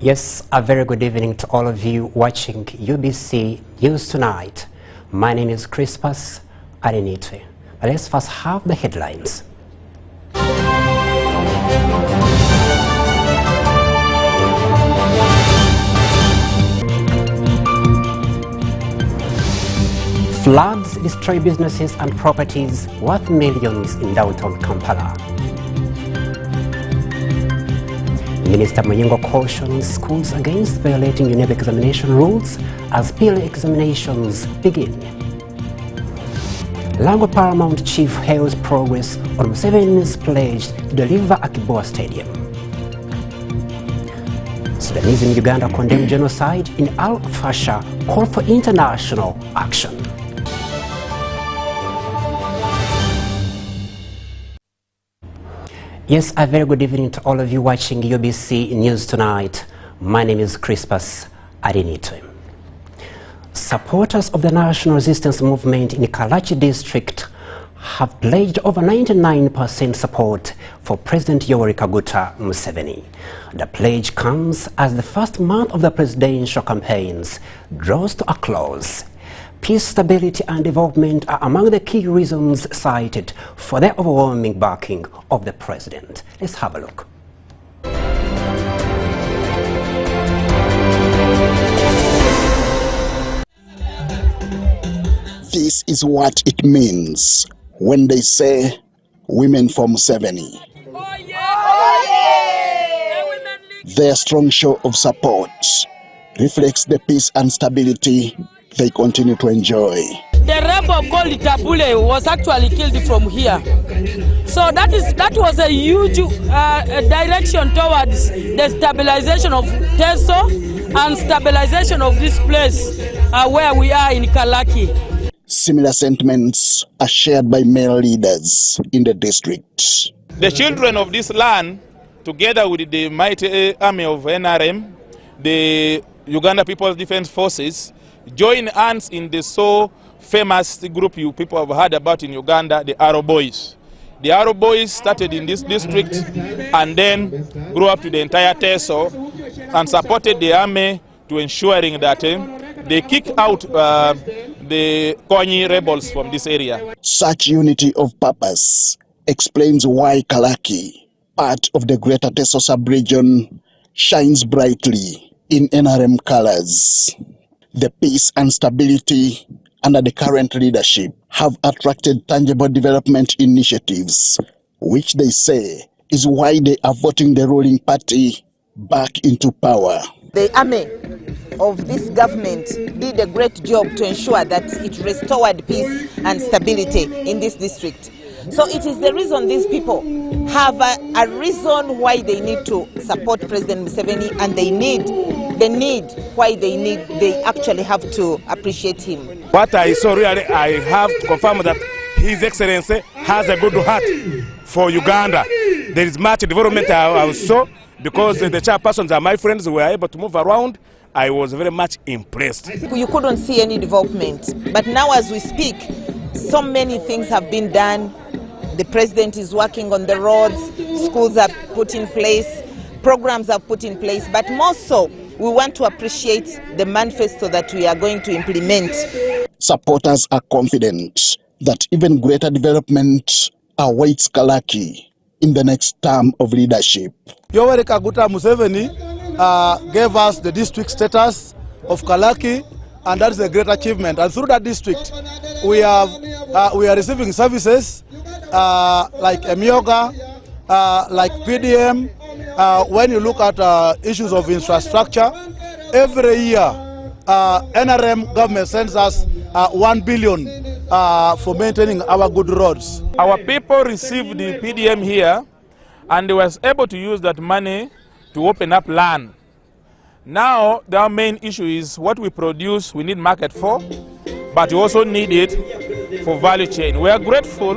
Yes, a very good evening to all of you watching UBC News Tonight. My name is Crispus Arinitwe. Let's first have the headlines. Floods destroy businesses and properties worth millions in downtown Kampala. Minister Mayungo cautions schools against violating UNEB examination rules as PLA examinations begin. Lango Paramount Chief hails progress on Museveni's pledge to deliver Aki-Bua Stadium. Sudanese in Uganda condemn genocide in Al-Fasher, call for international action. Yes, a very good evening to all of you watching UBC News Tonight. My name is Crispus Arinitwe. Supporters of the National Resistance Movement in Kalaki district have pledged over 99% support for President Yoweri Kaguta Museveni. The pledge comes as the first month of the presidential campaigns draws to a close. Peace, stability and development are among the key reasons cited for the overwhelming backing of the president. Let's have a look. This is what it means when they say women for Museveni. Oh, yeah. Oh, yeah. Their strong show of support reflects the peace and stability they continue to enjoy. The rebel called Tabule was actually killed from here. So that was a huge direction towards the stabilization of Teso and stabilization of this place where we are in Kalaki. Similar sentiments are shared by male leaders in the district. The children of this land, together with the mighty army of NRM, the Uganda People's Defense Forces, join hands in the so famous group you people have heard about in Uganda, the Arrow Boys. The Arrow Boys started in this district and then grew up to the entire Teso and supported the army to ensuring that they kick out the Konyi rebels from this area. Such unity of purpose explains why Kalaki, part of the Greater Teso sub-region, shines brightly in NRM colors. The peace and stability under the current leadership have attracted tangible development initiatives, which they say is why they are voting the ruling party back into power. The army of this government did a great job to ensure that it restored peace and stability in this district. So it is the reason these people have a reason why they need to support President Museveni, and they actually have to appreciate him. What I saw really, I have to confirm that His Excellency has a good heart for Uganda. There is much development I saw because the chairpersons are my friends, were able to move around. I was very much impressed. You couldn't see any development, but now as we speak, so many things have been done. The president is working on the roads, schools are put in place, programs are put in place, but more so, we want to appreciate the manifesto that we are going to implement. Supporters are confident that even greater development awaits Kalaki in the next term of leadership. Yoweri Kaguta Museveni gave us the district status of Kalaki, and that is a great achievement. And through that district, we are receiving services like Emyoga, like PDM. When you look at issues of infrastructure, every year NRM government sends us 1 billion for maintaining our good roads. Our people received the PDM here and they was able to use that money to open up land. Now their main issue is what we produce, we need market for, but we also need it for value chain. We are grateful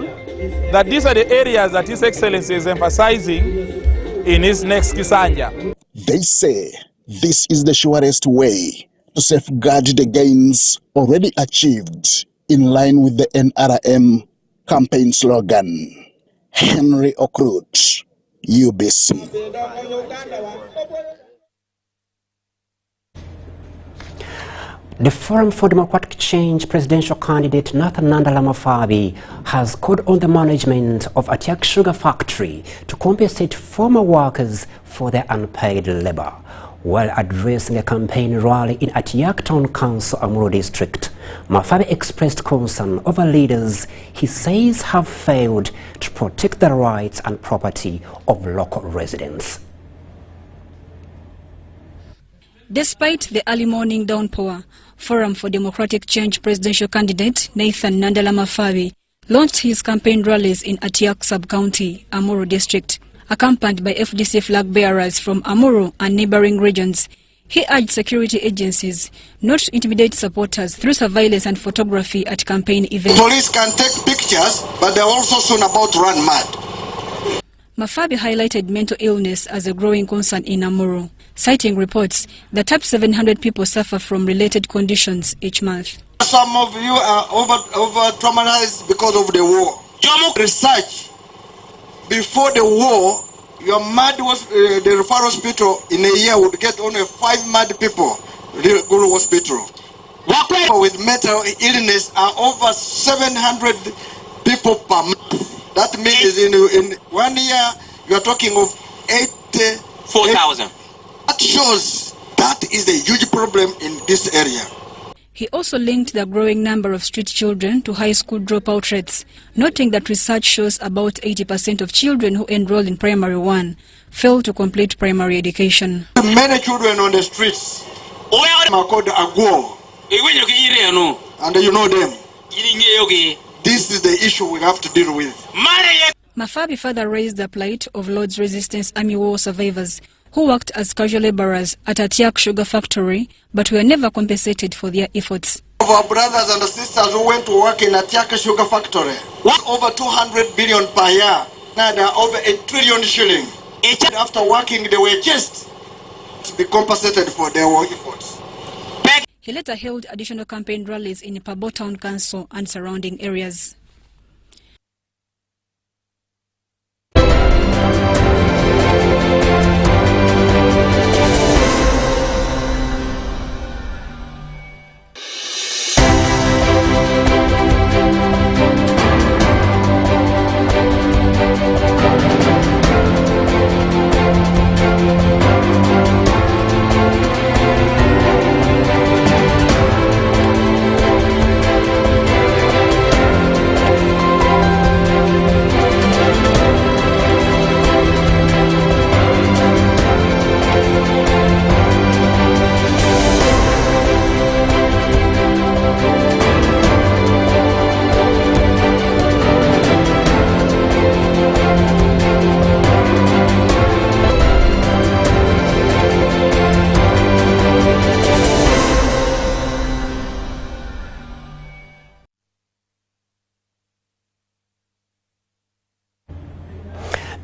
that these are the areas that His Excellency is emphasizing in his next Kisanja. They say this is the surest way to safeguard the gains already achieved in line with the NRM campaign slogan. Henry Okrut, UBC. The Forum for Democratic Change presidential candidate Nathan Nandala Mafabi has called on the management of Atiak Sugar Factory to compensate former workers for their unpaid labor. While addressing a campaign rally in Atiak Town Council, Amuru district, Mafabi expressed concern over leaders he says have failed to protect the rights and property of local residents. Despite the early morning downpour, Forum for Democratic Change presidential candidate Nathan Nandala Mafabi launched his campaign rallies in Atiak sub-county, Amuru district. Accompanied by FDC flag bearers from Amuru and neighboring regions, he urged security agencies not to intimidate supporters through surveillance and photography at campaign events. Police can take pictures, but they're also soon about to run mad. Mafabi highlighted mental illness as a growing concern in Amuru, citing reports that up to 700 people suffer from related conditions each month. Some of you are over-traumatized because of the war. Research. Before the war, your the referral hospital in a year would get only 5 mad people, the Gulu hospital. People with mental illness are over 700 people per month. That means in 1 year, you are talking of 84,000. That shows that is a huge problem in this area. He also linked the growing number of street children to high school dropout rates, noting that research shows about 80% of children who enroll in primary 1 fail to complete primary education. Many children on the streets are called Aguo, and you know them. This is the issue we have to deal with. Mafabi further raised the plight of Lord's Resistance Army War survivors who worked as casual laborers at Atiak Sugar Factory but were never compensated for their efforts. Of our brothers and sisters who went to work in Atiak Sugar Factory, over 200 billion per year, now they are over 1 trillion shilling. After working, they were just to be compensated for their work efforts. He later held additional campaign rallies in Pabo Town Council and surrounding areas.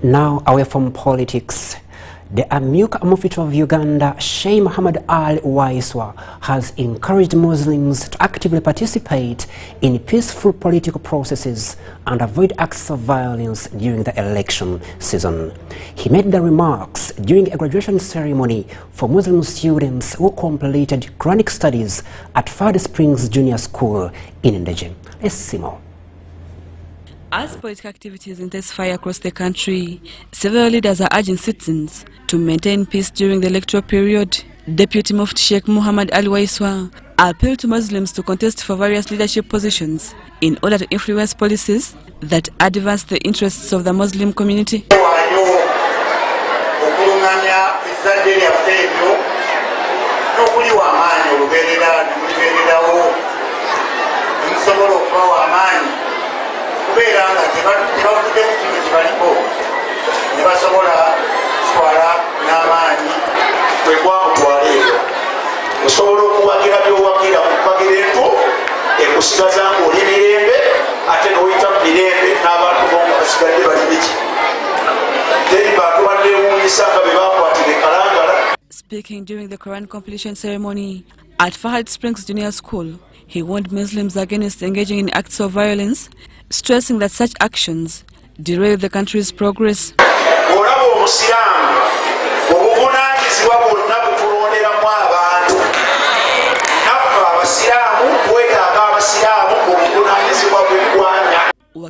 Now away from politics, the Amyuka Mufti of Uganda, Sheikh Muhammad Ali Waiswa, has encouraged Muslims to actively participate in peaceful political processes and avoid acts of violence during the election season. He made the remarks during a graduation ceremony for Muslim students who completed Quranic studies at Fard Springs Junior School in Ndeje. Let's see more. As political activities intensify across the country, several leaders are urging citizens to maintain peace during the electoral period. Deputy Mufti Sheikh Muhammad Ali Waiswa appealed to Muslims to contest for various leadership positions in order to influence policies that advance the interests of the Muslim community. Speaking during the Quran completion ceremony at Fard Springs Junior School, he warned Muslims against engaging in acts of violence, stressing that such actions derail the country's progress.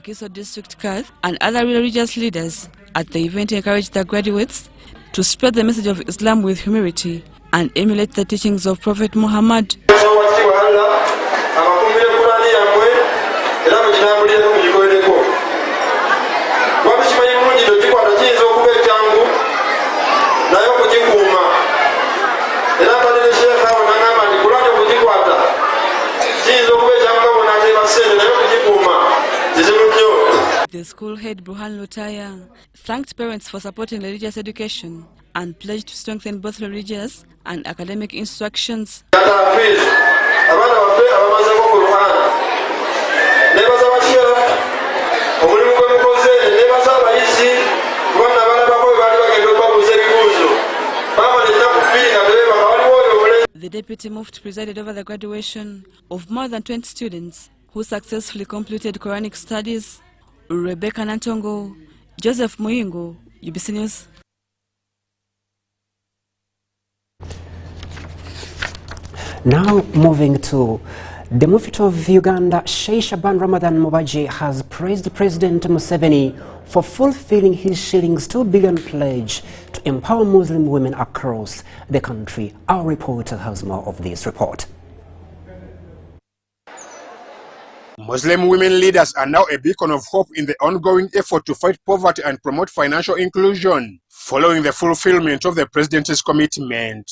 Wakiso District Kath and other religious leaders at the event encouraged the graduates to spread the message of Islam with humility and emulate the teachings of Prophet Muhammad. The school head Bruhan Lutaya thanked parents for supporting religious education and pledged to strengthen both religious and academic instructions. The Deputy Mufti presided over the graduation of more than 20 students who successfully completed Quranic studies. Rebecca Nantongo, Joseph Muyingo, UBC News. Now moving to the Mufti of Uganda, Sheikh Shaban Ramadan Mubaji has praised President Museveni for fulfilling his shillings 2 billion pledge to empower Muslim women across the country. Our reporter has more of this report. Muslim women leaders are now a beacon of hope in the ongoing effort to fight poverty and promote financial inclusion, following the fulfillment of the president's commitment.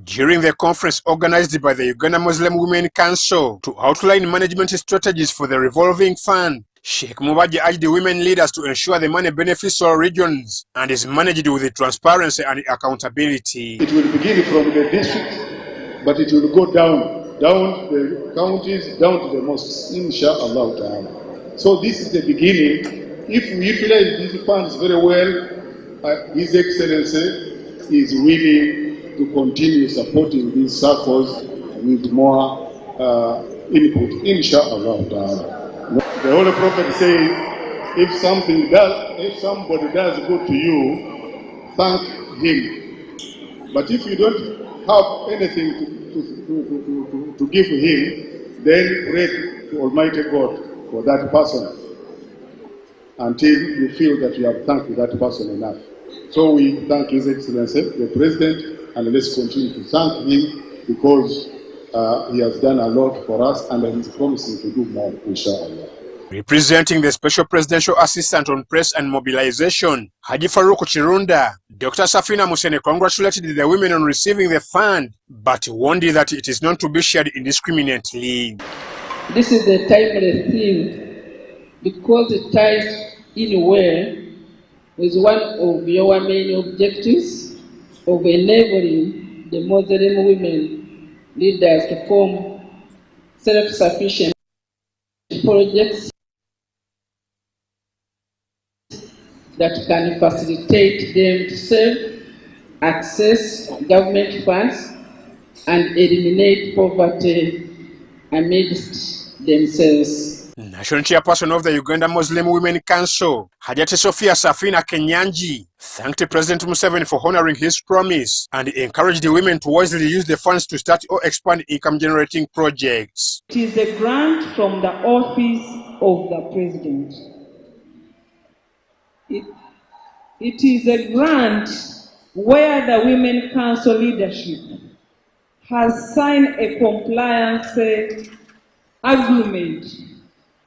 During the conference organized by the Uganda Muslim Women Council to outline management strategies for the revolving fund, Sheikh Mubaji urged the women leaders to ensure the money benefits all regions and is managed with transparency and accountability. It will begin from the district, but it will go down the counties, down to the mosques, inshallah ta'ala. So this is the beginning. If we utilize these funds very well, His Excellency is willing to continue supporting these circles with more input, inshallah ta'ala. The Holy Prophet says, if somebody does good to you, thank him. But if you don't have anything to give him, then pray to Almighty God for that person until you feel that you have thanked that person enough. So we thank His Excellency, the President, and let's continue to thank him because he has done a lot for us and he is promising to do more, inshallah. Representing the Special Presidential Assistant on Press and Mobilization, Haji Farouk Chirunda, Dr. Safina Musene congratulated the women on receiving the fund, but warned that it is not to be shared indiscriminately. This is a timely theme because it ties in well with one of your main objectives of enabling the Muslim women leaders to form self-sufficient projects that can facilitate them to save, access government funds, and eliminate poverty amidst themselves. National Chairperson of the Uganda Muslim Women Council, Hajati Sophia Safina Kenyanji, thanked President Museveni for honoring his promise and encouraged the women to wisely use the funds to start or expand income-generating projects. It is a grant from the office of the President. It is a grant where the Women Council leadership has signed a compliance agreement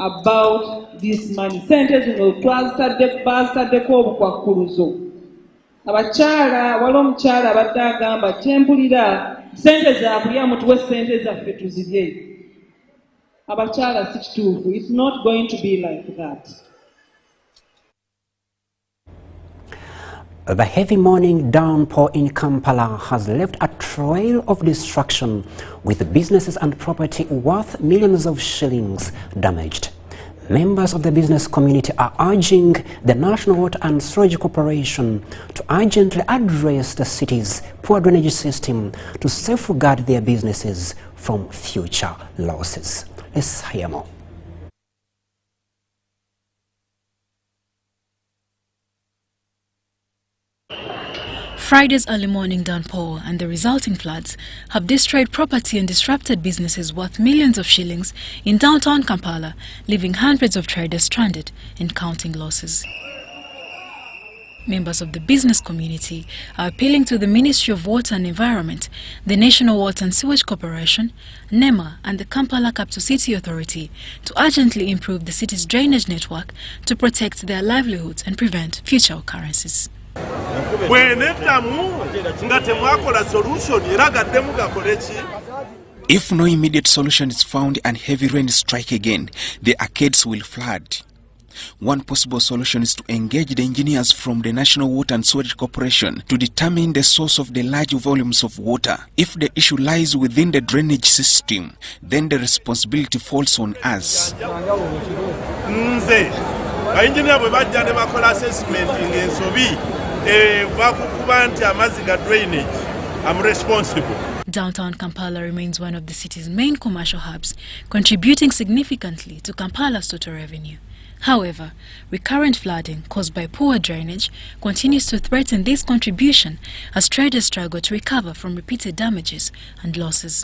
about this money. Sente zino twazisaddeko obukwakuluzo. Abakyala waliwo omukyala abadde agamba kyempulira sente zaakulya mutuwe sente zaffe tuzirye. Abakyala si kituufu. It's not going to be like that. The heavy morning downpour in Kampala has left a trail of destruction, with businesses and property worth millions of shillings damaged. Members of the business community are urging the National Water and Sewage Corporation to urgently address the city's poor drainage system to safeguard their businesses from future losses. Let's hear more. Friday's early morning downpour and the resulting floods have destroyed property and disrupted businesses worth millions of shillings in downtown Kampala, leaving hundreds of traders stranded and counting losses. Members of the business community are appealing to the Ministry of Water and Environment, the National Water and Sewage Corporation, NEMA and the Kampala Capital City Authority to urgently improve the city's drainage network to protect their livelihoods and prevent future occurrences. If no immediate solution is found and heavy rain strike again, the arcades will flood. One possible solution is to engage the engineers from the National Water and Sewage Corporation to determine the source of the large volumes of water. If the issue lies within the drainage system, then the responsibility falls on us. I'm responsible. Downtown Kampala remains one of the city's main commercial hubs, contributing significantly to Kampala's total revenue. However, recurrent flooding caused by poor drainage continues to threaten this contribution as traders struggle to recover from repeated damages and losses.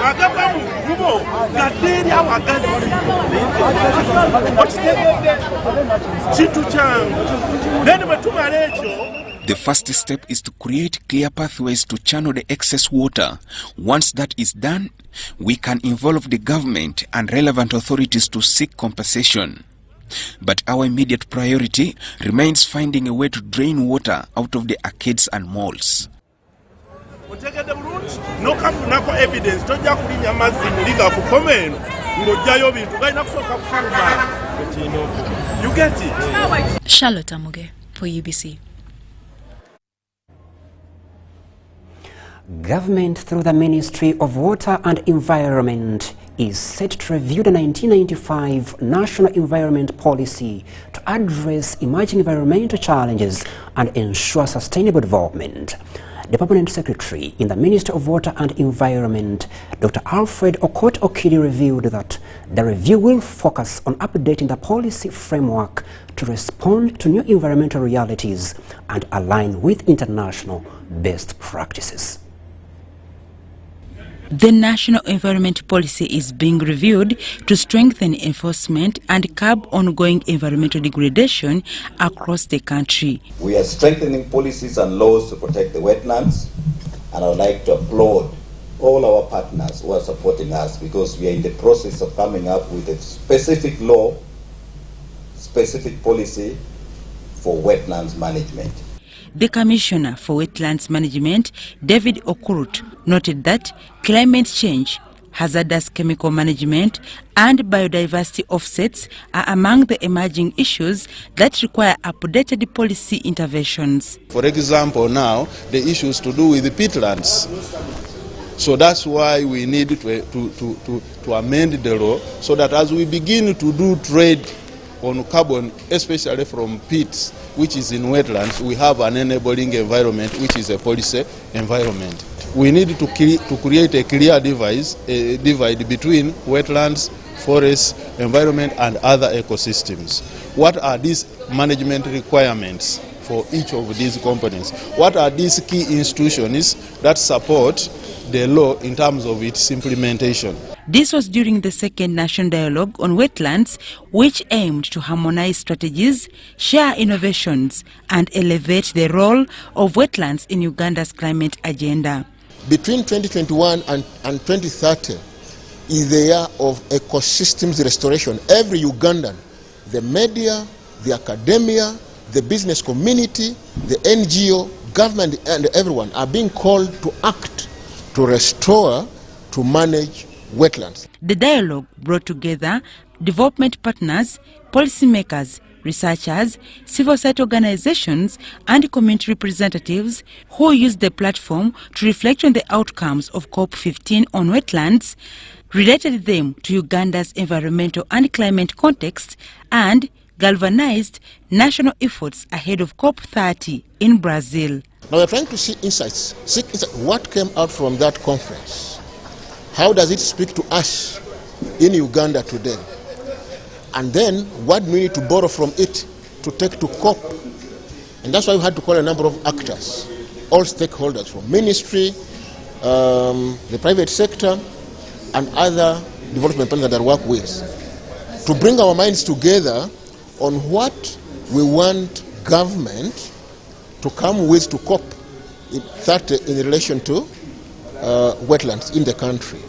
The first step is to create clear pathways to channel the excess water. Once that is done, we can involve the government and relevant authorities to seek compensation. But our immediate priority remains finding a way to drain water out of the arcades and malls. You get it? Charlotte Amuge for UBC. Government through the Ministry of Water and Environment is set to review the 1995 National Environment Policy to address emerging environmental challenges and ensure sustainable development. The Permanent Secretary in the Ministry of Water and Environment, Dr. Alfred Okot-Okidi, revealed that the review will focus on updating the policy framework to respond to new environmental realities and align with international best practices. The National Environment Policy is being reviewed to strengthen enforcement and curb ongoing environmental degradation across the country. We are strengthening policies and laws to protect the wetlands, and I would like to applaud all our partners who are supporting us because we are in the process of coming up with a specific law, specific policy for wetlands management. The Commissioner for Wetlands Management, David Okurut, noted that climate change, hazardous chemical management and biodiversity offsets are among the emerging issues that require updated policy interventions. For example, now the issues to do with the peatlands. So that's why we need to amend the law so that as we begin to do trade on carbon, especially from pits, which is in wetlands, we have an enabling environment, which is a policy environment. We need to create a clear divide between wetlands, forests, environment, and other ecosystems. What are these management requirements for each of these components? What are these key institutions that support the law in terms of its implementation? This was during the second National Dialogue on Wetlands, which aimed to harmonize strategies, share innovations, and elevate the role of wetlands in Uganda's climate agenda. Between 2021 and 2030 is the year of ecosystems restoration. Every Ugandan, the media, the academia, the business community, the NGO, government, and everyone are being called to act, to restore, to manage wetlands. The dialogue brought together development partners, policymakers, researchers, civil society organizations, and community representatives who used the platform to reflect on the outcomes of COP15 on wetlands, related them to Uganda's environmental and climate context, and galvanized national efforts ahead of COP30 in Brazil. Now we're trying to see insights, what came out from that conference. How does it speak to us in Uganda today? And then what do we need to borrow from it to take to COP? And that's why we had to call a number of actors all stakeholders from ministry, the private sector, and other development partners that I work with, to bring our minds together on what we want government to come with to cope in relation to wetlands in the country.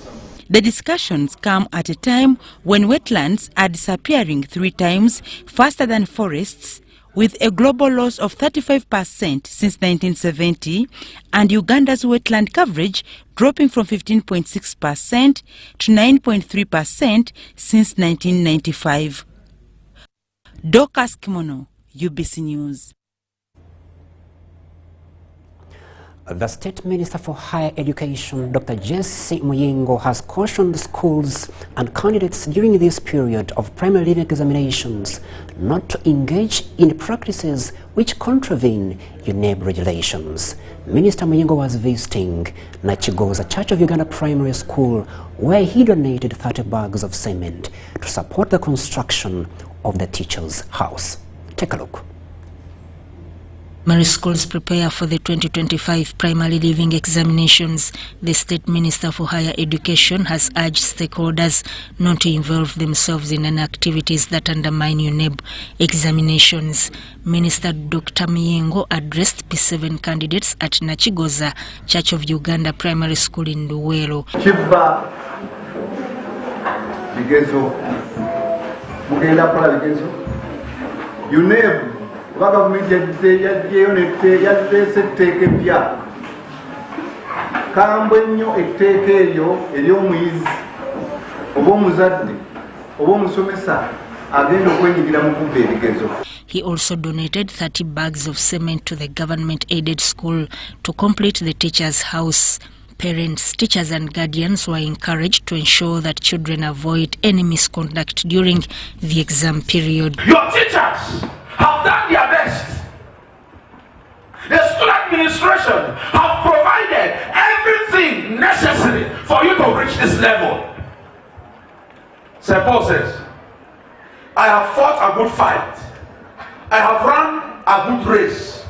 The discussions come at a time when wetlands are disappearing 3 times faster than forests, with a global loss of 35% since 1970, and Uganda's wetland coverage dropping from 15.6% to 9.3% since 1995. Dorcas Kimono, UBC News. The State Minister for Higher Education, Dr. Jesse Muyingo, has cautioned schools and candidates during this period of primary leaving examinations not to engage in practices which contravene UNEB regulations. Minister Muyingo was visiting Nachigoza Church of Uganda Primary School, where he donated 30 bags of cement to support the construction of the teacher's house. Take a look. Primary schools prepare for the 2025 primary leaving examinations. The State Minister for Higher Education has urged stakeholders not to involve themselves in any activities that undermine UNEB examinations. Minister Dr. Muyingo addressed P7 candidates at Nachigoza Church of Uganda Primary School in Luwero. Chiba Bigenzo Mugenda Pala Bigenzo UNEB government yadde setteeka eppya kambwe nnyo etteeka eryo ery'omuyizi oba omuzadde oba omusomesa agenda okwenyigira mu kubba ebigezo. He also donated 30 bags of cement to the government-aided school to complete the teacher's house. Parents, teachers and guardians were encouraged to ensure that children avoid any misconduct during the exam period. Your teachers have done their best. The school administration have provided everything necessary for you to reach this level. St. Paul says, I have fought a good fight. I have run a good race.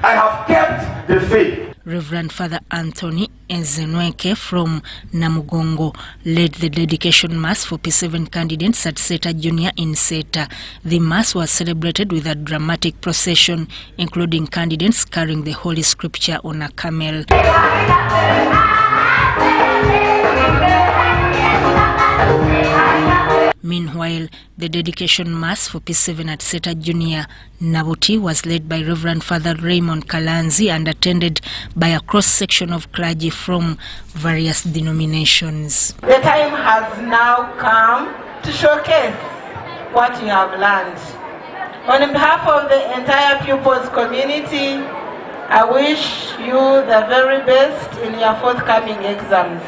I have kept the faith. Reverend Father Anthony Enzenweke from Namugongo led the dedication mass for P7 candidates at Seta Junior in Seta. The mass was celebrated with a dramatic procession, including candidates carrying the Holy Scripture on a camel. Meanwhile, the dedication mass for P7 at Seta Junior Nabuti was led by Reverend Father Raymond Kalanzi and attended by a cross-section of clergy from various denominations. The time has now come to showcase what you have learned. On behalf of the entire pupils community, I wish you the very best in your forthcoming exams.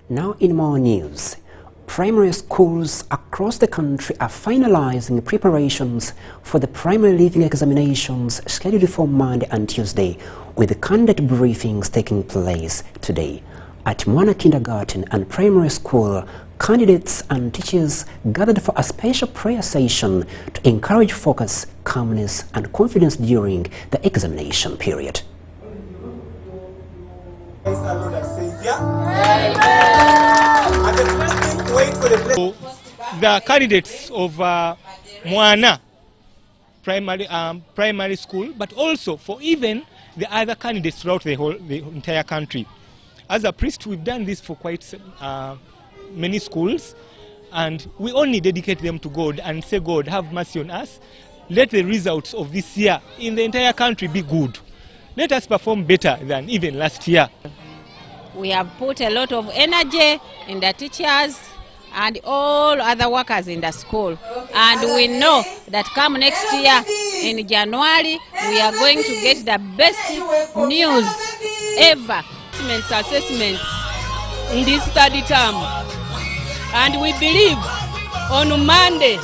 Now in more news, primary schools across the country are finalizing preparations for the primary leaving examinations scheduled for Monday and Tuesday, with candidate briefings taking place today. At Mwana Kindergarten and Primary School, candidates and teachers gathered for a special prayer session to encourage focus, calmness and confidence during the examination period. The candidates of Mwana primary school, but also for even the other candidates throughout the entire country. As a priest, we've done this for quite many schools, and we only dedicate them to God and say, God, have mercy on us. Let the results of this year in the entire country be good. Let us perform better than even last year. We have put a lot of energy in the teachers and all other workers in the school. And we know that come next year in January, we are going to get the best news ever. Assessment in this study term. And we believe on Monday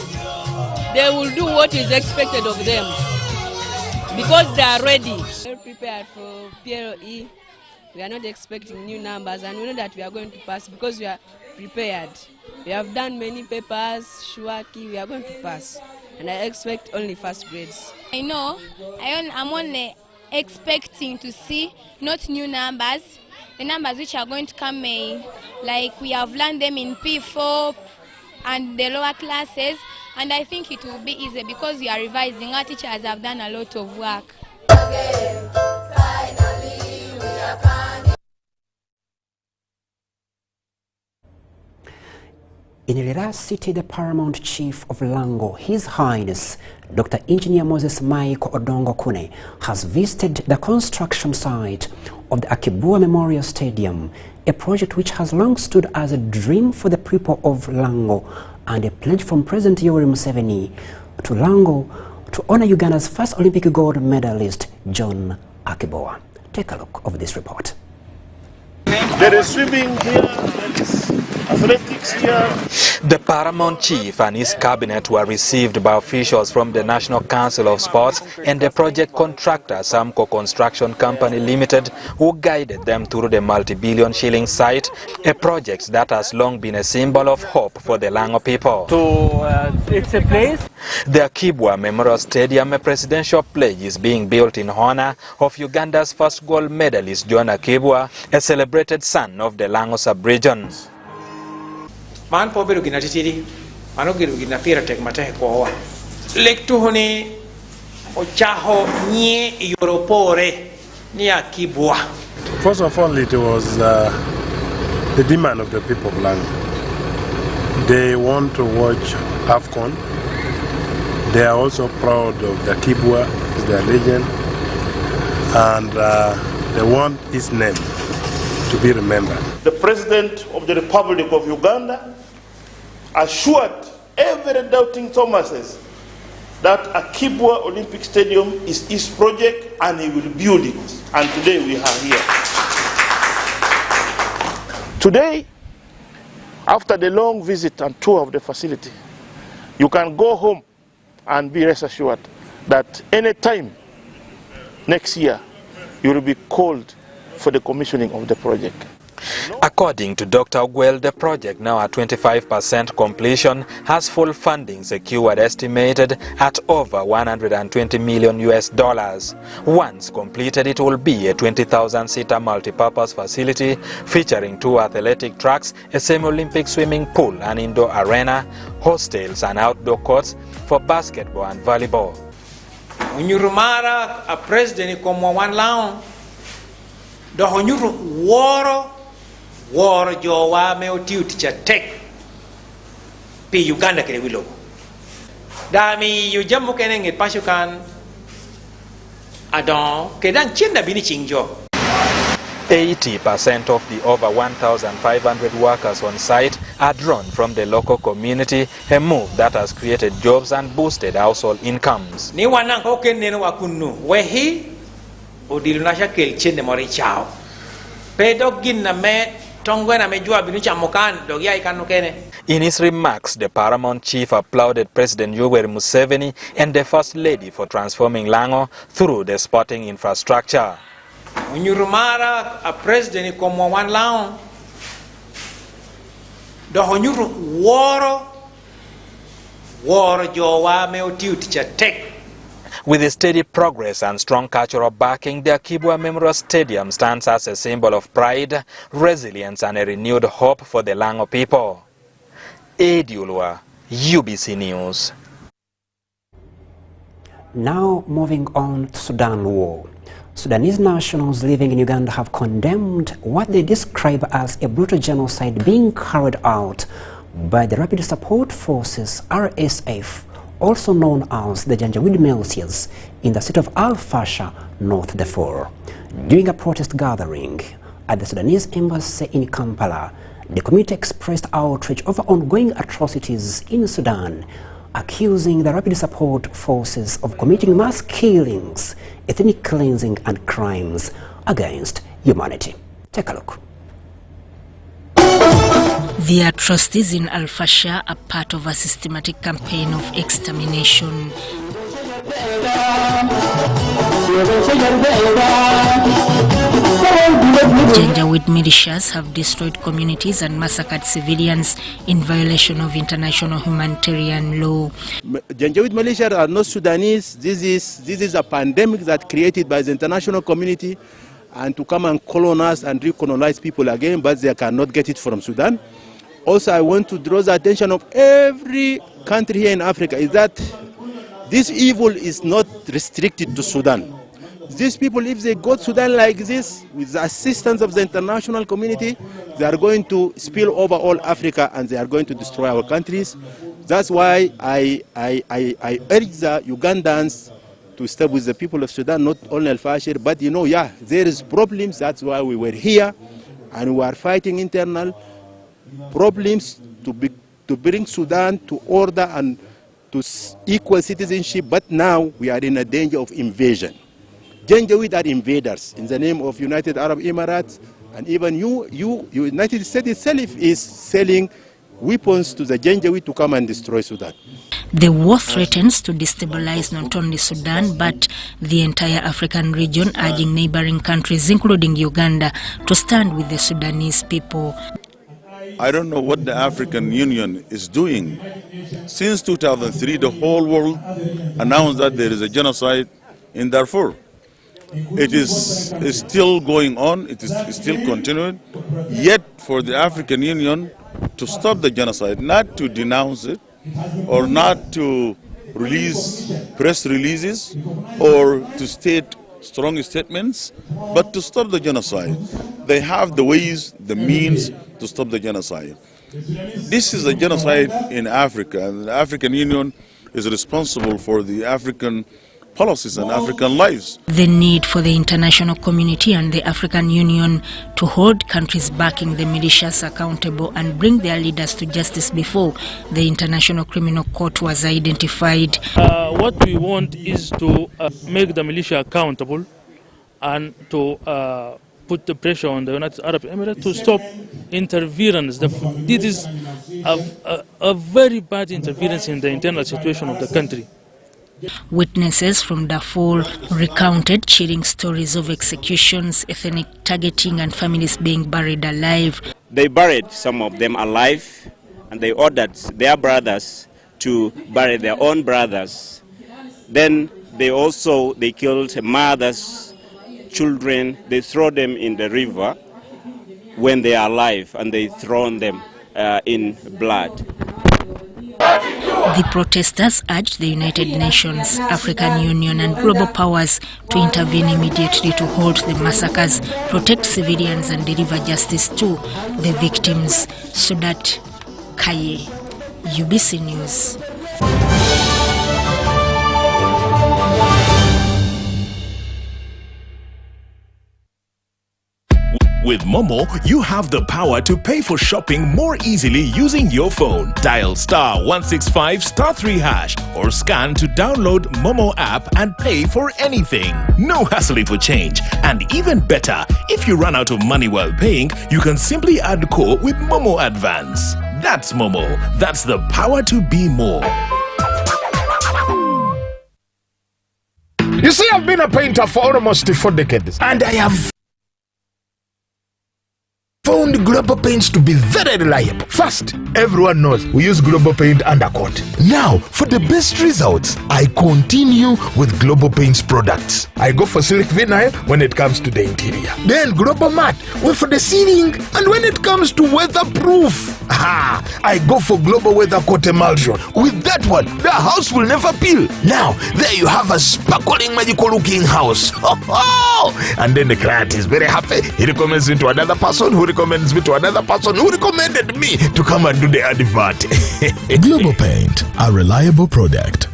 they will do what is expected of them because they are ready. We're prepared for PLE. We are not expecting new numbers, and we know that we are going to pass because we are prepared. We have done many papers, Shuaki, we are going to pass. and I expect only first grades. I'm only expecting to see not new numbers, the numbers which are going to come, like we have learned them in P4 and the lower classes, and I think it will be easy because we are revising. Our teachers have done a lot of work. In Lira City, the Paramount Chief of Lango, His Highness Dr. Engineer Moses Michael Odongo Kune, has visited the construction site of the Aki-Bua Memorial Stadium, a project which has long stood as a dream for the people of Lango and a pledge from President Yoweri Museveni to Lango to honor Uganda's first Olympic gold medalist, John Aki-Bua. Take a look of this report. There is swimming here, there is athletics here. The Paramount Chief and his cabinet were received by officials from the National Council of Sports and the project contractor Samco Construction Company Limited, who guided them through the multi-billion shilling site, a project that has long been a symbol of hope for the Lango people. So it's a place. The Aki-Bua Memorial Stadium, a presidential pledge, is being built in honor of Uganda's first gold medalist John Aki-Bua, a celebrated son of the Lango sub-regions. Man pobe rugina titiri, manogi rugina pira tek matehe kwa lek tuhoni ochaho nye yoropore ni Aki-Bua. First of all, it was the demand of the people of Lango. They want to watch AFCON. They are also proud of the Aki-Bua, is their legend, and they want his name to be remembered. The President of the Republic of Uganda assured every doubting Thomases that Aki-Bua Olympic Stadium is his project and he will build it. And today we are here. Today, after the long visit and tour of the facility, you can go home and be rest assured that any time next year you will be called for the commissioning of the project. According to Dr. Ogwell, the project, now at 25% completion, has full funding secured, estimated at over $120 million. Once completed, it will be a 20,000-seater multi-purpose facility featuring 2 athletic tracks, a semi-Olympic swimming pool, an indoor arena, hostels and outdoor courts for basketball and volleyball. Unyurumara a president como one lao do honyuru woro jowa me otiuti cha tek pi Uganda kele wilo dami yu jamu kene ngi pasukan adon kedan chinda bini chingjo. 80% of the over 1,500 workers on site are drawn from the local community, a move that has created jobs and boosted household incomes. Ni wanang hoken neno wakunu wehi odilunasha kelchende mori chao pedog ginna me tongwena mejua binucha mokan dogia ikanu kene. In his remarks, the Paramount Chief applauded President Yoweri Museveni and the First Lady for transforming Lango through the sporting infrastructure. Unyurumara a president como one lao do honyuru woro jowa me otiuti cha tek. With a steady progress and strong cultural backing, the Aki-Bua Memorial Stadium stands as a symbol of pride, resilience and a renewed hope for the Lango people. Ediulwa, UBC News. Now moving on to Sudan war. Sudanese nationals living in Uganda have condemned what they describe as a brutal genocide being carried out by the Rapid Support Forces RSF, also known as the Janjaweed militias, in the city of Al-Fasher, North Darfur. During a protest gathering at the Sudanese embassy in Kampala, the community expressed outrage over ongoing atrocities in Sudan, accusing the Rapid Support Forces of committing mass killings, ethnic cleansing and crimes against humanity. Take a look. The atrocities in Al-Fasher are part of a systematic campaign of extermination. Janjaweed militias have destroyed communities and massacred civilians in violation of international humanitarian law. Janjaweed militias are not Sudanese. This is a pandemic that created by the international community and to come and colonize and recolonize people again, but they cannot get it from Sudan. Also, I want to draw the attention of every country here in Africa is that this evil is not restricted to Sudan. These people, if they go to Sudan like this, with the assistance of the international community, they are going to spill over all Africa and they are going to destroy our countries. That's why I urge the Ugandans to stay with the people of Sudan, not only Al-Fashir, but there is problems. That's why we were here and we are fighting internal problems to bring Sudan to order and to equal citizenship, but now we are in a danger of invasion. Janjaweed are invaders in the name of United Arab Emirates, and even United States itself is selling weapons to the Janjaweed to come and destroy Sudan. The war threatens to destabilize not only Sudan but the entire African region, urging neighboring countries, including Uganda, to stand with the Sudanese people. I don't know what the African Union is doing. Since 2003, the whole world announced that there is a genocide in Darfur. It is still going on, it is still continuing, yet for the African Union to stop the genocide, not to denounce it, or not to release press releases, or to state strong statements, but to stop the genocide. They have the ways, the means to stop the genocide. This is a genocide in Africa, and the African Union is responsible for the African policies and African lives. The need for the international community and the African Union to hold countries backing the militias accountable and bring their leaders to justice before the International Criminal Court was identified. What we want is to make the militia accountable and to put the pressure on the United Arab Emirates to stop interference. This is a very bad interference in the internal situation of the country. Witnesses from Darfur recounted chilling stories of executions, ethnic targeting, and families being buried alive. They buried some of them alive, and they ordered their brothers to bury their own brothers. Then they killed mothers, children. They throw them in the river when they are alive, and they throw them in blood. The protesters urged the United Nations, African Union and global powers to intervene immediately to halt the massacres, protect civilians and deliver justice to the victims. Sudat Kaye, UBC News. With Momo, you have the power to pay for shopping more easily using your phone. Dial *165*3# or scan to download Momo app and pay for anything. No hassling for change. And even better, if you run out of money while paying, you can simply add core with Momo Advance. That's Momo. That's the power to be more. You see, I've been a painter for almost 4 decades, and I have found Global Paints to be very reliable. First, everyone knows we use Global Paint undercoat. Now, for the best results, I continue with Global Paints products. I go for silk vinyl when it comes to the interior. Then Global Matte for the ceiling, and when it comes to weatherproof, I go for Global Weather Coat Emulsion. With that one, the house will never peel. Now, there you have a sparkling, magical looking house. And then the client is very happy. He recommends it to another person who recommends me to another person who recommended me to come and do the advert. Global Paint, a reliable product.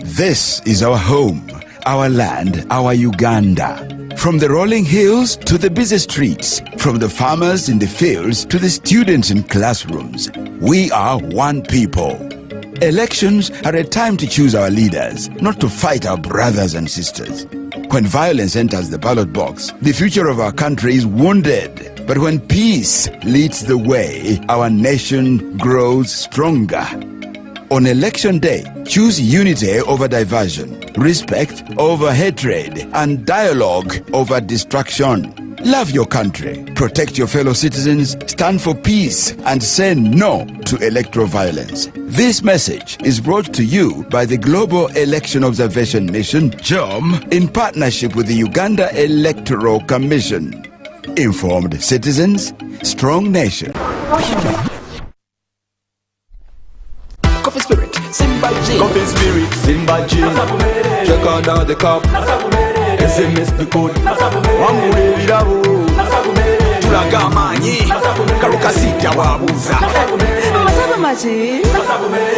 This is our home, our land, our Uganda. From the rolling hills to the busy streets, from the farmers in the fields to the students in classrooms, we are one people. Elections are a time to choose our leaders, not to fight our brothers and sisters. When violence enters the ballot box, the future of our country is wounded. But when peace leads the way, our nation grows stronger. On election day, choose unity over diversion, respect over hatred, and dialogue over distraction. Love your country, protect your fellow citizens, stand for peace, and say no to electoral violence. This message is brought to you by the Global Election Observation Mission, GEOM, in partnership with the Uganda Electoral Commission. Informed citizens, strong nation. Coffee Spirit, Simba G. Coffee Spirit, Simba G. Check out now the cup. SMS the code. Amuru birabo. Tulaga amanyi. Kaluka sitya wabuza. Masaba maji. Masaba maji.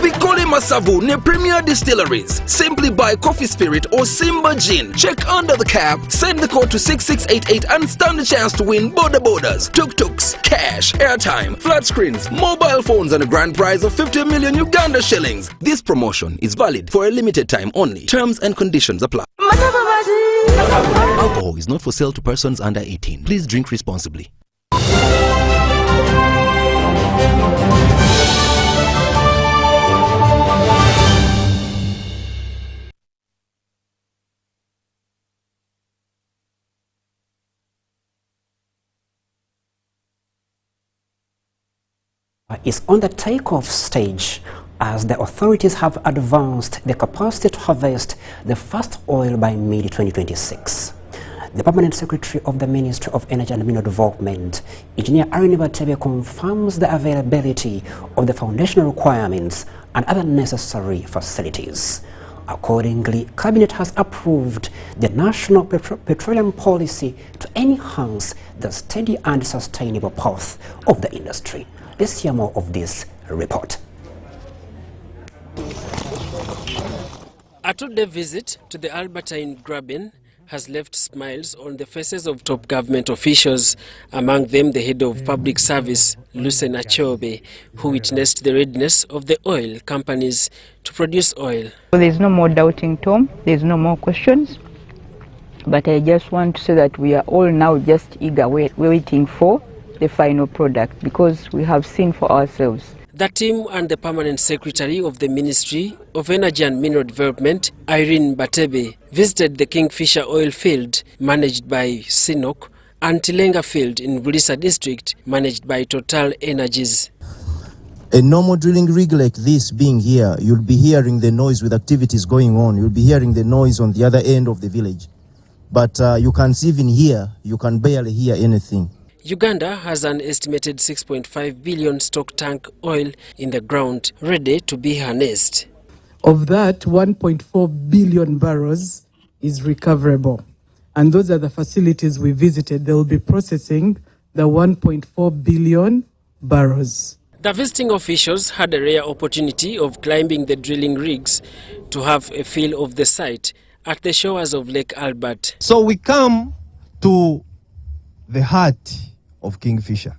Bikole Masavu ne Premier Distilleries. Simply buy Coffee Spirit or Simba Gin. Check under the cap, send the code to 6688 and stand a chance to win border borders, tuk-tuks, cash, airtime, flat screens, mobile phones and a grand prize of 50 million Uganda shillings. This promotion is valid for a limited time only. Terms and conditions apply. Alcohol is not for sale to persons under 18. Please drink responsibly. Is on the takeoff stage as the authorities have advanced the capacity to harvest the first oil by mid-2026. The Permanent Secretary of the Ministry of Energy and Mineral Development, Engineer Aki-Bua Stadium, confirms the availability of the foundational requirements and other necessary facilities. Accordingly, Cabinet has approved the National Petroleum Policy to enhance the steady and sustainable path of the industry. Let's hear more of this report. A two-day visit to the Albertine Graben has left smiles on the faces of top government officials, among them the head of public service, Lucien Achobe, who witnessed the readiness of the oil companies to produce oil. There's no more doubting Tom, there's no more questions, but I just want to say that we are all now just eager, waiting for the final product, because we have seen for ourselves. The team and the Permanent Secretary of the Ministry of Energy and Mineral Development, Irene Batebe, visited the Kingfisher oil field managed by Sinok and Tilenga field in Bulisa district managed by Total Energies. A normal drilling rig like this being here, you'll be hearing the noise with activities going on. You'll be hearing the noise on the other end of the village. But you can see even here, you can barely hear anything. Uganda has an estimated 6.5 billion stock tank oil in the ground, ready to be harnessed. Of that, 1.4 billion barrels is recoverable. And those are the facilities we visited. They will be processing the 1.4 billion barrels. The visiting officials had a rare opportunity of climbing the drilling rigs to have a feel of the site at the shores of Lake Albert. So we come to the heart of Kingfisher.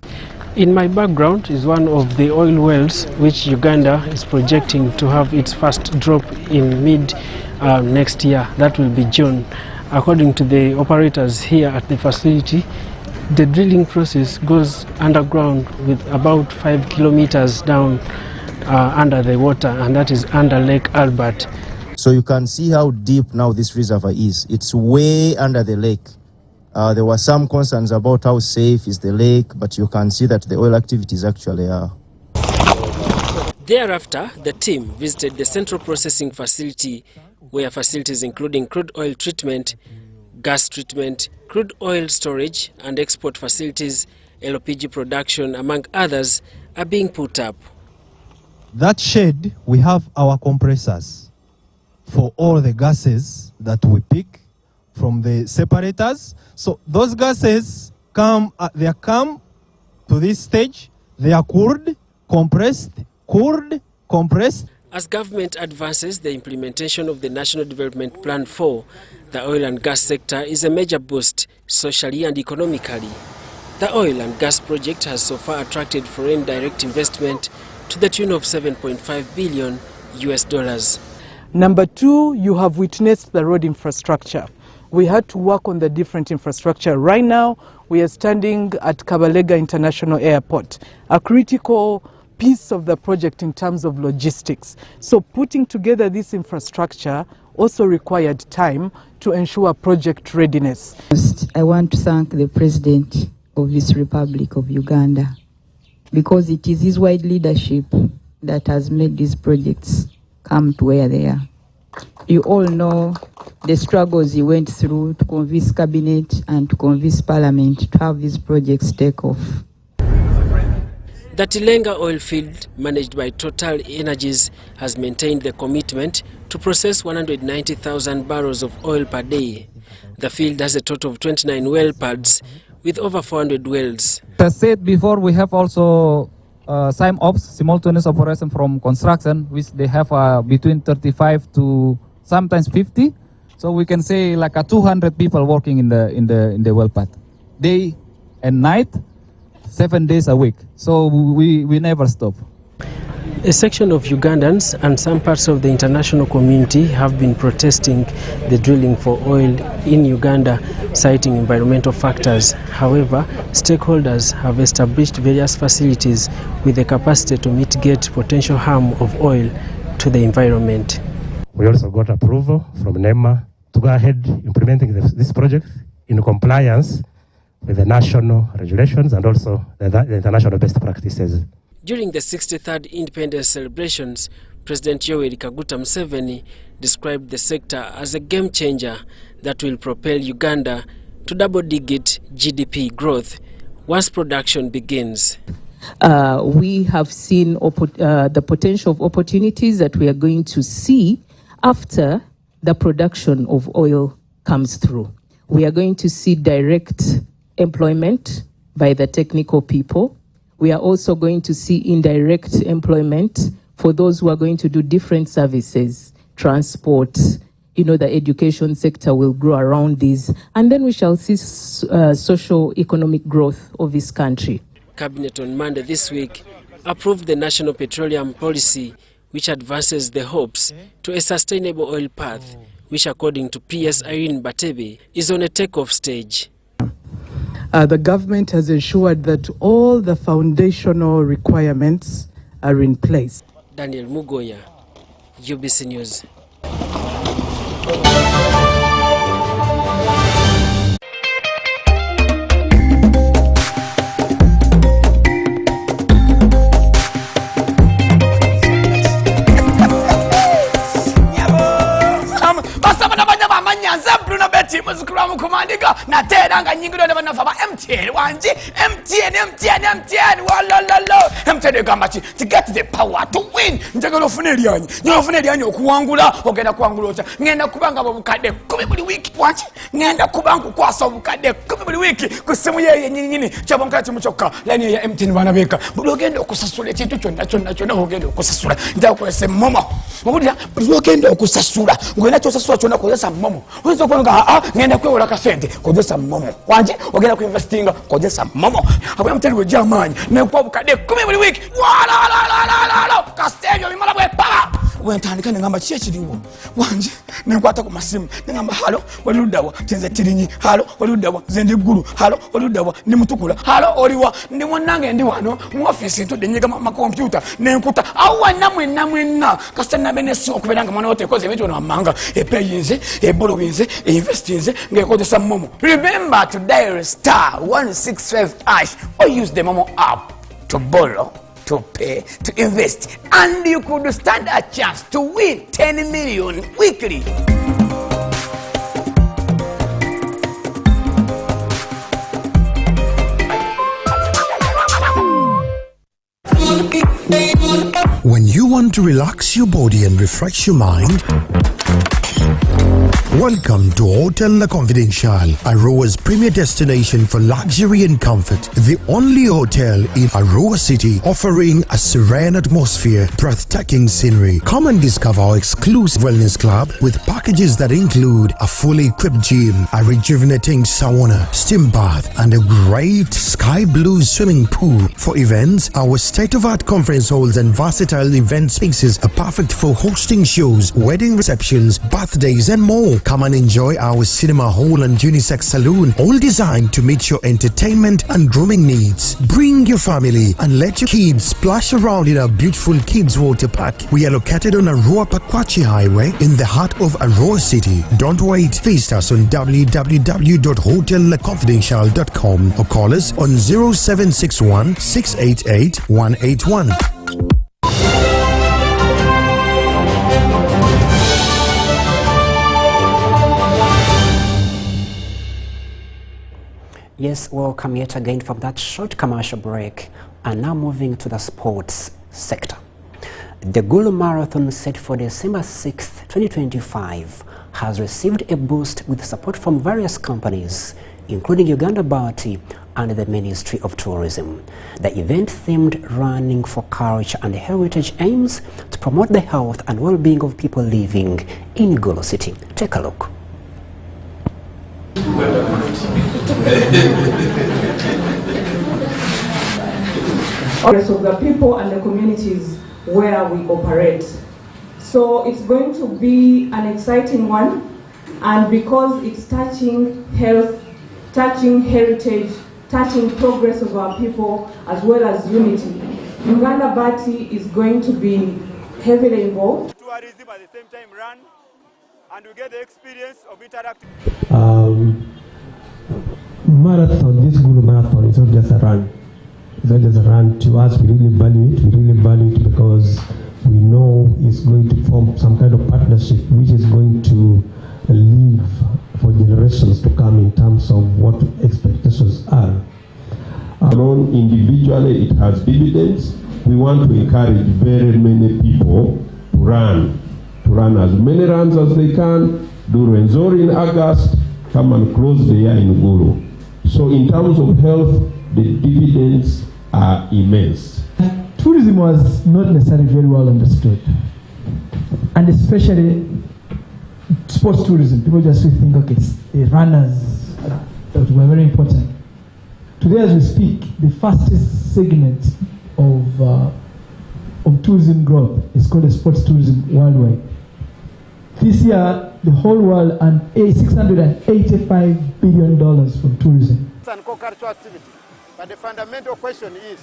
In my background is one of the oil wells which Uganda is projecting to have its first drop in mid next year. That will be June. According to the operators here at the facility, the drilling process goes underground with about 5 kilometers down under the water, and that is under Lake Albert. So you can see how deep now this reservoir is. It's way under the lake. There were some concerns about how safe is the lake, but you can see that the oil activities actually are. Thereafter, the team visited the central processing facility, where facilities including crude oil treatment, gas treatment, crude oil storage and export facilities, LPG production, among others, are being put up. That shed, we have our compressors for all the gases that we pick from the separators. So those gases come to this stage, they are cooled, compressed. As government advances the implementation of the National Development Plan 4, the oil and gas sector is a major boost socially and economically. The oil and gas project has so far attracted foreign direct investment to the tune of $7.5 billion. Number two, you have witnessed the road infrastructure. We had to work on the different infrastructure. Right now, we are standing at Kabalega International Airport, a critical piece of the project in terms of logistics. So putting together this infrastructure also required time to ensure project readiness. I want to thank the President of this Republic of Uganda, because it is his wide leadership that has made these projects come to where they are. You all know the struggles he went through to convince Cabinet and to convince Parliament to have these projects take off. The Tilenga oil field, managed by Total Energies, has maintained the commitment to process 190,000 barrels of oil per day. The field has a total of 29 well pads with over 400 wells. As said before, we have also simultaneous operation from construction, which they have between 35 to sometimes 50. So we can say like 200 people working in the well pad, day and night, 7 days a week. So we never stop. A section of Ugandans and some parts of the international community have been protesting the drilling for oil in Uganda, citing environmental factors. However, stakeholders have established various facilities with the capacity to mitigate potential harm of oil to the environment. We also got approval from NEMA to go ahead implementing this project in compliance with the national regulations and also the international best practices. During the 63rd independence celebrations, President Yoweri Kaguta Museveni described the sector as a game changer that will propel Uganda to double-digit GDP growth once production begins. We have seen the potential of opportunities that we are going to see after the production of oil comes through. We are going to see direct employment by the technical people. We are also going to see indirect employment for those who are going to do different services, transport, the education sector will grow around these. And then we shall see social economic growth of this country. Cabinet on Monday this week approved the National Petroleum Policy, which advances the hopes to a sustainable oil path, which according to PS Irene Batebe is on a takeoff stage. The government has ensured that all the foundational requirements are in place. Daniel Mugoya, UBC News. Muzukuramu kumandiga na teranga nyingiro ne banafa ba MTN wanji MTN walalo MTN gamachi to get the power to win njagalo fune lyanyi okuwangula ogenda kuwangula ocha ngenda kubanga bobukade 10 buli wiki wanji ngenda kubanga kwasa obukade 10 buli wiki kusimu yeye nyingine chabonka chimuchoka lani ya MTN banabeka bulogenda okusasula ekintu kyonna ogenda okusasula ndakwese momo mubulira bulogenda okusasula ngenda kyosasula kyonna kozesa momo ozo kwanga ngenda kwewola kasente kozesa momo wanje ogenda ku investinga kozesa momo abya mteli we jamani ne kwa bukade 10 buli wiki wala kastello bimala bwe pa wentandika ngamba kyekiriwo wanje ne kwata ku masimu ngamba halo walirudawa tenze tirinyi halo walirudawa zende Gulu halo walirudawa ni mutukula halo oliwa ndi wonange ndi wano mu office ntode nyiga ma computer ne nkuta awa namwe kasana beneso okubelanga mwana wote koze bitu no amanga epeyinze ebolo winze investinze ngekozesa momo. Remember to dial star 165# or use the Momo app to borrow, to pay, to invest, and you could stand a chance to win 10 million weekly. When you want to relax your body and refresh your mind, Welcome to Hotel La Confidential, Aroa's premier destination for luxury and comfort. The only hotel in Aroa City offering a serene atmosphere, breathtaking scenery. Come and discover our exclusive wellness club with packages that include a fully equipped gym, a rejuvenating sauna, steam bath, and a great sky blue swimming pool. For events, our state-of-art conference halls and versatile event spaces are perfect for hosting shows, wedding receptions, birthdays, and more. Come and enjoy our cinema hall and unisex saloon, all designed to meet your entertainment and grooming needs. Bring your family and let your kids splash around in our beautiful kids water park. We are located on Aroa Pakwachi Highway in the heart of Aroa City. Don't wait. Visit us on www.hotellaconfidential.com or call us on 0761 688 181. Yes, welcome yet again from that short commercial break, and now moving to the sports sector. The Gulu Marathon set for December 6th, 2025 has received a boost with support from various companies, including Uganda Bati and the Ministry of Tourism. The event-themed Running for Culture and Heritage aims to promote the health and well-being of people living in Gulu City. Take a look. Of the people and the communities where we operate. So it's going to be an exciting one, and because it's touching health, touching heritage, touching progress of our people as well as unity, Uganda Bati is going to be heavily involved. Tourism at the same time run, and we get the experience of interacting. Marathon, this Gulu Marathon is not just a run. It's not just a run. To us, we really value it. We really value it because we know it's going to form some kind of partnership which is going to live for generations to come in terms of what expectations are. Alone, individually, it has dividends. We want to encourage very many people to run as many runs as they can. Do Renzori in August, come and close the year in Gulu. So in terms of health, the dividends are immense. Tourism was not necessarily very well understood, and especially sports tourism. People just think, okay, runners that were very important. Today, as we speak, the fastest segment of tourism growth is called sports tourism worldwide. This year, the whole world earned $685 billion from tourism. It's an co-cultural activity, but the fundamental question is,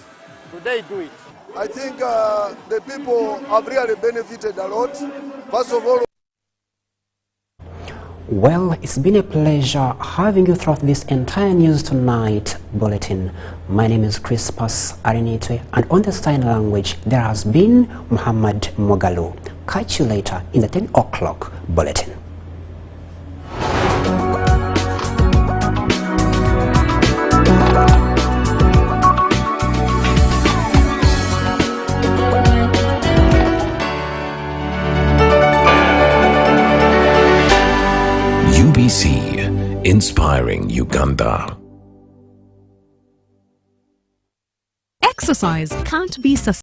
do they do it? I think the people have really benefited a lot. First of all, well, it's been a pleasure having you throughout this entire News Tonight bulletin. My name is Crispus Arinitwe, and on the sign language there has been Muhammad Mogalu. Catch you later in the 10 o'clock bulletin. UBC, inspiring Uganda. Exercise can't be sustained.